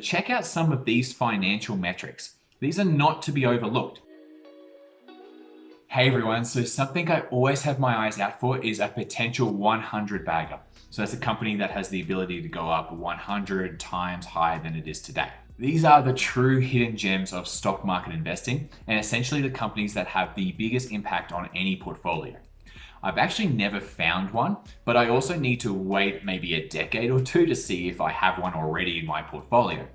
Check out some of these financial metrics. These are not to be overlooked. Hey everyone, so something I always have my eyes out for is a potential 100 bagger. So that's a company that has the ability to go up 100 times higher than it is today. These are the true hidden gems of stock market investing and essentially the companies that have the biggest impact on any portfolio. I've actually never found one, but I also need to wait maybe a decade or two to see if I have one already in my portfolio.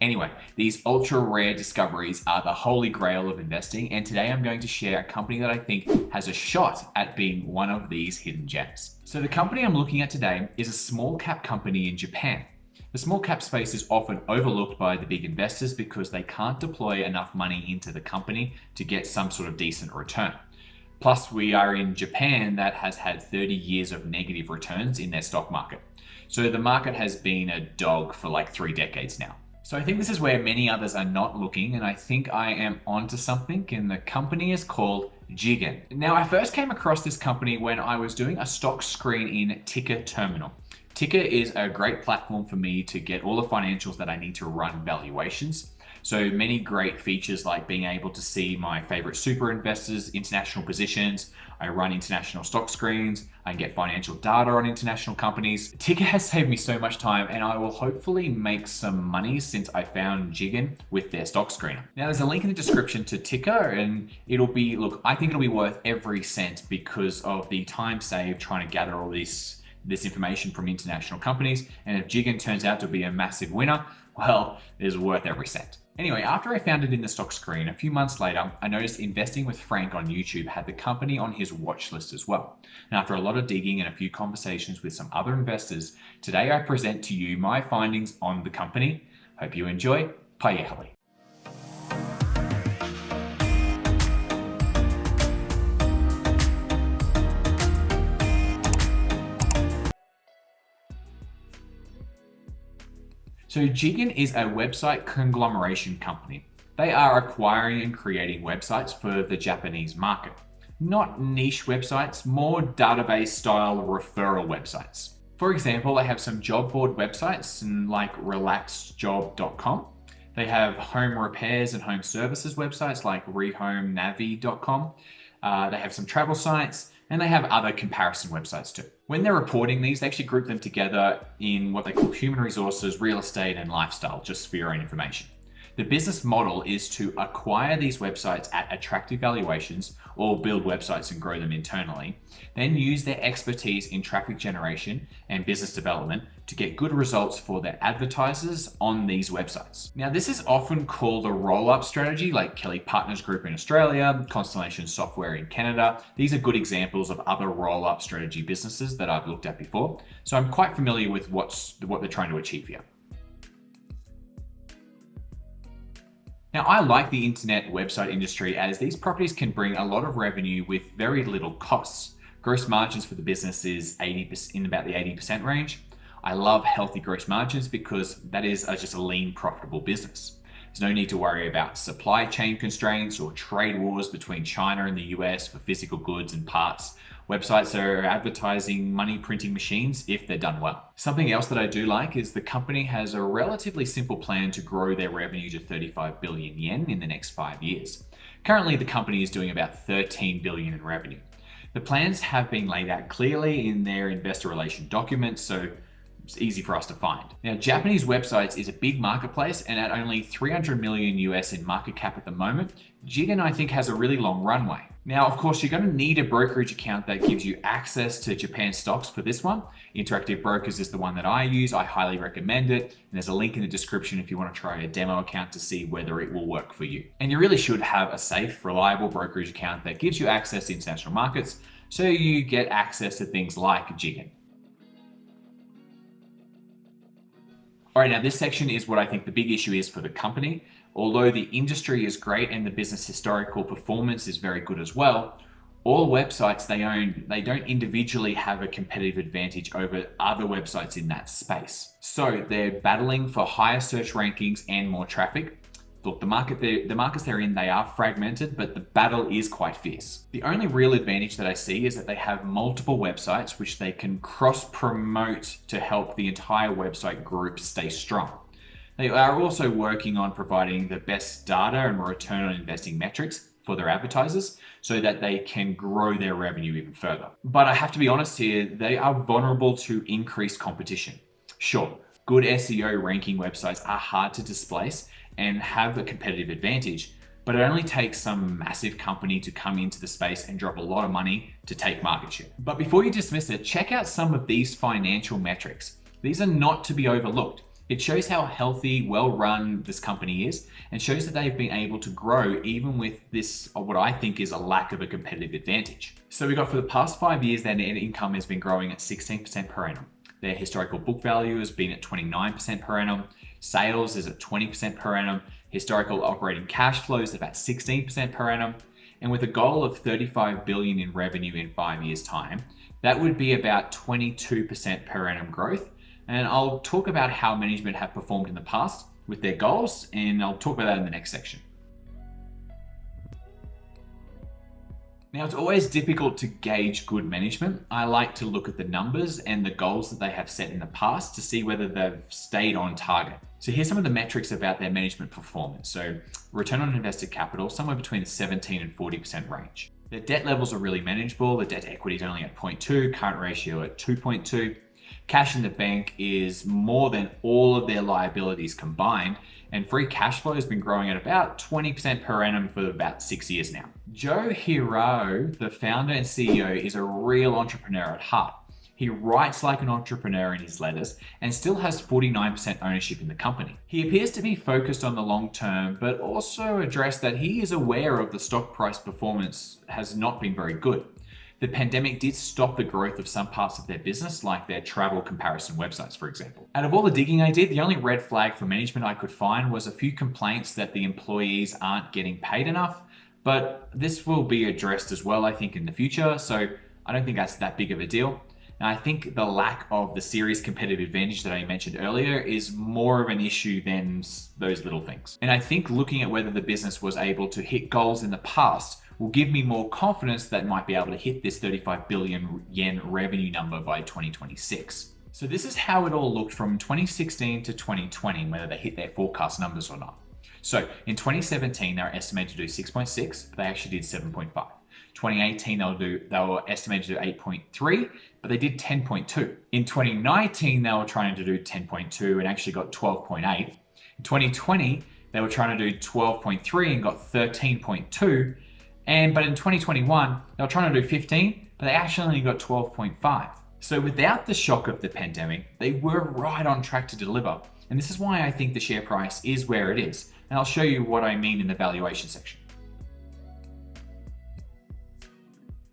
Anyway, these ultra rare discoveries are the holy grail of investing, and today I'm going to share a company that I think has a shot at being one of these hidden gems. So the company I'm looking at today is a small cap company in Japan. The small cap space is often overlooked by the big investors because they can't deploy enough money into the company to get some sort of decent return. Plus, we are in Japan that has had 30 years of negative returns in their stock market. So the market has been a dog for like 3 decades now. So I think this is where many others are not looking, and I think I am onto something, and the company is called Zigexn. Now, I first came across this company when I was doing a stock screen in TIKR terminal. TIKR is a great platform for me to get all the financials that I need to run valuations. So many great features like being able to see my favorite super investors, international positions. I run international stock screens. I can get financial data on international companies. TIKR has saved me so much time, and I will hopefully make some money since I found Zigexn with their stock screener. Now there's a link in the description to TIKR, and it'll be, look, I think it'll be worth every cent because of the time saved trying to gather all this information from international companies. And if Zigexn turns out to be a massive winner, well, it's worth every cent. Anyway, after I found it in the stock screen, a few months later, I noticed Investing with Frank on YouTube had the company on his watch list as well. And after a lot of digging and a few conversations with some other investors, today I present to you my findings on the company. Hope you enjoy. Payehali. So Zigexn is a website conglomeration company. They are acquiring and creating websites for the Japanese market. Not niche websites, more database style referral websites. For example, they have some job board websites like relaxedjob.com. They have home repairs and home services websites like rehomenavi.com. They have some travel sites, and they have other comparison websites too. When they're reporting these, they actually group them together in what they call human resources, real estate, and lifestyle, just for your own information. The business model is to acquire these websites at attractive valuations or build websites and grow them internally, then use their expertise in traffic generation and business development to get good results for their advertisers on these websites. Now, this is often called a roll-up strategy like Kelly Partners Group in Australia, Constellation Software in Canada. These are good examples of other roll-up strategy businesses that I've looked at before. So I'm quite familiar with what they're trying to achieve here. Now, I like the internet website industry as these properties can bring a lot of revenue with very little costs. Gross margins for the business is 80%, in about the 80% range. I love healthy gross margins because that is just a lean, profitable business. There's no need to worry about supply chain constraints or trade wars between China and the US for physical goods and parts. Websites are advertising money printing machines if they're done well. Something else that I do like is the company has a relatively simple plan to grow their revenue to 35 billion yen in the next 5 years. Currently, the company is doing about 13 billion in revenue. The plans have been laid out clearly in their investor relation documents, so it's easy for us to find. Now, Japanese websites is a big marketplace, and at only 300 million US in market cap at the moment, Zigexn I think has a really long runway. Now, of course, you're going to need a brokerage account that gives you access to Japan stocks for this one. Interactive Brokers is the one that I use. I highly recommend it. And there's a link in the description if you want to try a demo account to see whether it will work for you. And you really should have a safe, reliable brokerage account that gives you access to international markets so you get access to things like Zigexn. All right, now this section is what I think the big issue is for the company. Although the industry is great and the business historical performance is very good as well, all websites they own, they don't individually have a competitive advantage over other websites in that space. So they're battling for higher search rankings and more traffic. Look, the markets they're in, they are fragmented, but the battle is quite fierce. The only real advantage that I see is that they have multiple websites which they can cross-promote to help the entire website group stay strong. They are also working on providing the best data and return on investing metrics for their advertisers so that they can grow their revenue even further. But I have to be honest here, they are vulnerable to increased competition. Sure, good SEO ranking websites are hard to displace and have a competitive advantage, but it only takes some massive company to come into the space and drop a lot of money to take market share. But before you dismiss it, check out some of these financial metrics. These are not to be overlooked. It shows how healthy, well-run this company is and shows that they've been able to grow even with this, what I think is a lack of a competitive advantage. So we got for the past 5 years, their net income has been growing at 16% per annum. Their historical book value has been at 29% per annum. Sales is at 20% per annum. Historical operating cash flows at about 16% per annum. And with a goal of 35 billion in revenue in 5 years' time, that would be about 22% per annum growth. And I'll talk about how management have performed in the past with their goals, and I'll talk about that in the next section. Now, it's always difficult to gauge good management. I like to look at the numbers and the goals that they have set in the past to see whether they've stayed on target. So here's some of the metrics about their management performance. So return on invested capital, somewhere between the 17 and 40% range. Their debt levels are really manageable. The debt to equity is only at 0.2, current ratio at 2.2. Cash in the bank is more than all of their liabilities combined, and free cash flow has been growing at about 20% per annum for about 6 years now. Joe Hirao, the founder and CEO, is a real entrepreneur at heart. He writes like an entrepreneur in his letters and still has 49% ownership in the company. He appears to be focused on the long term, but also addressed that he is aware of the stock price performance has not been very good. The pandemic did stop the growth of some parts of their business, like their travel comparison websites, for example. Out of all the digging I did, the only red flag for management I could find was a few complaints that the employees aren't getting paid enough, but this will be addressed as well, I think, in the future, so I don't think that's that big of a deal. And I think the lack of the serious competitive advantage that I mentioned earlier is more of an issue than those little things. And I think looking at whether the business was able to hit goals in the past will give me more confidence that it might be able to hit this 35 billion yen revenue number by 2026. So this is how it all looked from 2016 to 2020, whether they hit their forecast numbers or not. So in 2017, they were estimated to do 6.6, but they actually did 7.5. 2018, they were estimated to do 8.3, but they did 10.2. In 2019, they were trying to do 10.2 and actually got 12.8. In 2020, they were trying to do 12.3 and got 13.2. But in 2021, they were trying to do 15, but they actually only got 12.5. So without the shock of the pandemic, they were right on track to deliver. And this is why I think the share price is where it is. And I'll show you what I mean in the valuation section.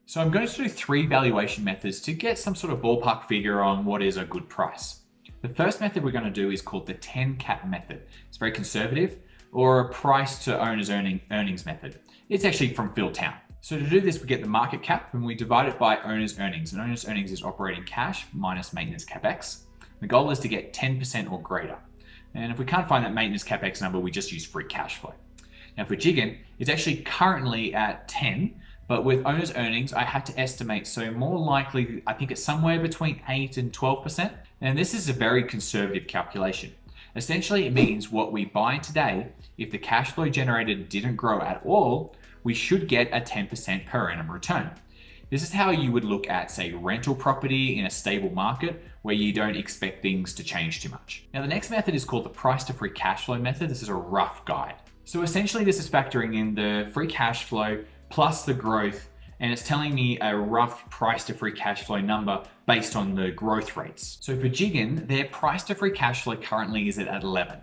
So I'm going to do 3 valuation methods to get some sort of ballpark figure on what is a good price. The first method we're going to do is called the 10 cap method. It's very conservative, or a price to owner's earnings method. It's actually from Phil Town. So to do this, we get the market cap and we divide it by owner's earnings. And owner's earnings is operating cash minus maintenance capex. The goal is to get 10% or greater. And if we can't find that maintenance capex number, we just use free cash flow. Now for Judgement, it's actually currently at 10, but with owner's earnings, I had to estimate, so more likely, I think it's somewhere between 8 and 12%. And this is a very conservative calculation. Essentially, it means what we buy today, if the cash flow generated didn't grow at all, we should get a 10% per annum return. This is how you would look at, say, rental property in a stable market where you don't expect things to change too much. Now, the next method is called the price to free cash flow method. This is a rough guide. So essentially, this is factoring in the free cash flow plus the growth, and it's telling me a rough price to free cash flow number based on the growth rates. So for Judgement, their price to free cash flow currently is at 11.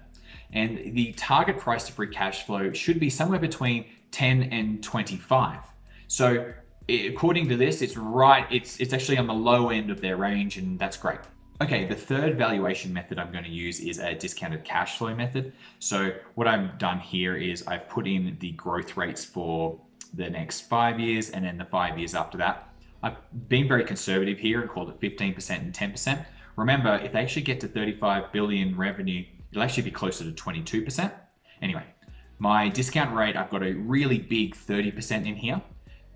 And the target price to free cash flow should be somewhere between 10 and 25. So according to this, it's actually on the low end of their range, and that's great. Okay, the third valuation method I'm going to use is a discounted cash flow method. So what I've done here is I've put in the growth rates for the next 5 years and then the 5 years after that. I've been very conservative here and called it 15% and 10%. Remember, if they actually get to 35 billion revenue, it'll actually be closer to 22%. Anyway, my discount rate, I've got a really big 30% in here.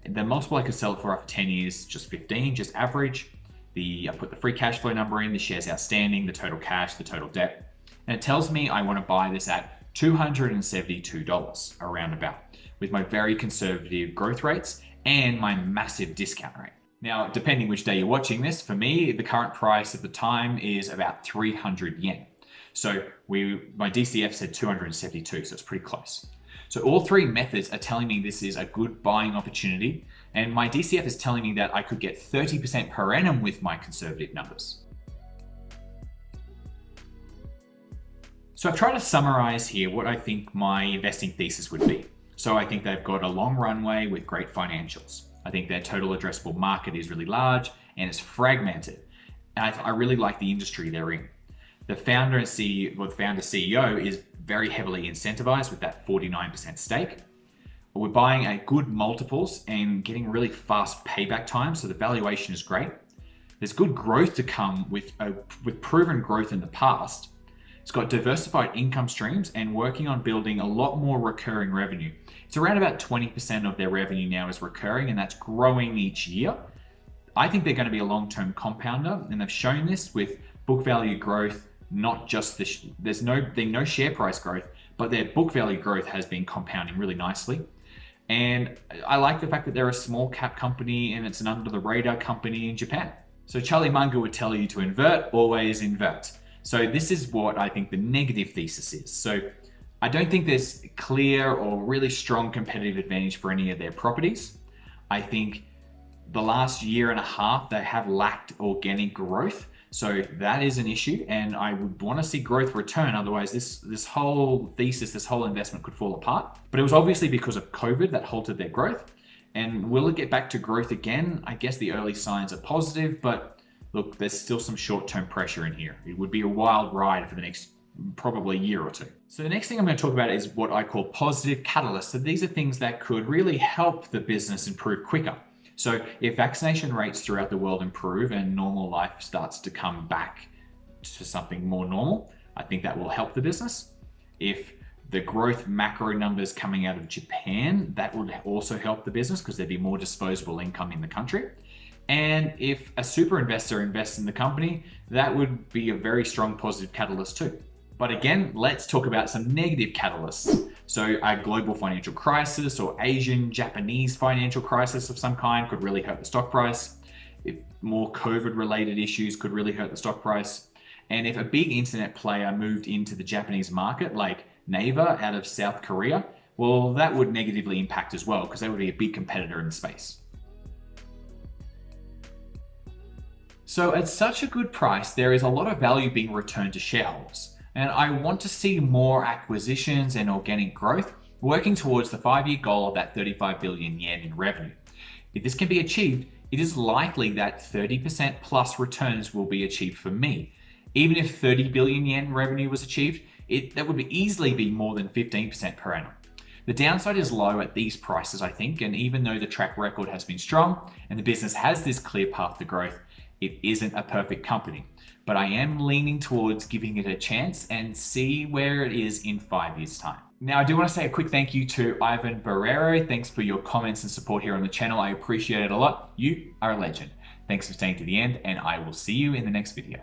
The multiple I could sell it for after 10 years, just 15, just average. I put the free cash flow number in, the shares outstanding, the total cash, the total debt. And it tells me I want to buy this at $272 around about, with my very conservative growth rates and my massive discount rate. Now, depending which day you're watching this, for me, the current price at the time is about 300 yen. So my DCF said 272, so it's pretty close. So all three methods are telling me this is a good buying opportunity, and my DCF is telling me that I could get 30% per annum with my conservative numbers. So I've tried to summarize here what I think my investing thesis would be. So I think they've got a long runway with great financials. I think their total addressable market is really large and it's fragmented. And I really like the industry they're in. The founder and CEO is very heavily incentivized with that 49% stake. We're buying at good multiples and getting really fast payback time, so the valuation is great. There's good growth to come with proven growth in the past. It's got diversified income streams and working on building a lot more recurring revenue. It's around about 20% of their revenue now is recurring, and that's growing each year. I think they're going to be a long-term compounder, and they've shown this with book value growth, not just there's no share price growth, but their book value growth has been compounding really nicely. And I like the fact that they're a small cap company and it's an under the radar company in Japan. So Charlie Munger would tell you to invert, always invert. So this is what I think the negative thesis is. So I don't think there's clear or really strong competitive advantage for any of their properties. I think the last year and a half, they have lacked organic growth. So that is an issue, and I would want to see growth return. Otherwise, this whole thesis, this whole investment could fall apart. But it was obviously because of COVID that halted their growth. And will it get back to growth again? I guess the early signs are positive, but look, there's still some short-term pressure in here. It would be a wild ride for the next probably year or two. So the next thing I'm going to talk about is what I call positive catalysts. So these are things that could really help the business improve quicker. So if vaccination rates throughout the world improve and normal life starts to come back to something more normal, I think that will help the business. If the growth macro numbers coming out of Japan, that would also help the business because there'd be more disposable income in the country. And if a super investor invests in the company, that would be a very strong positive catalyst too. But again, let's talk about some negative catalysts. So a global financial crisis or Asian, Japanese financial crisis of some kind could really hurt the stock price. If more COVID related issues could really hurt the stock price. And if a big internet player moved into the Japanese market, like Naver out of South Korea, well, that would negatively impact as well because they would be a big competitor in the space. So at such a good price, there is a lot of value being returned to shareholders. And I want to see more acquisitions and organic growth working towards the 5-year goal of that 35 billion yen in revenue. If this can be achieved, it is likely that 30% plus returns will be achieved for me. Even if 30 billion yen revenue was achieved, that would easily be more than 15% per annum. The downside is low at these prices, I think, and even though the track record has been strong and the business has this clear path to growth, it isn't a perfect company. But I am leaning towards giving it a chance and see where it is in 5 years' time. Now, I do want to say a quick thank you to Ivan Barrero. Thanks for your comments and support here on the channel. I appreciate it a lot. You are a legend. Thanks for staying to the end, and I will see you in the next video.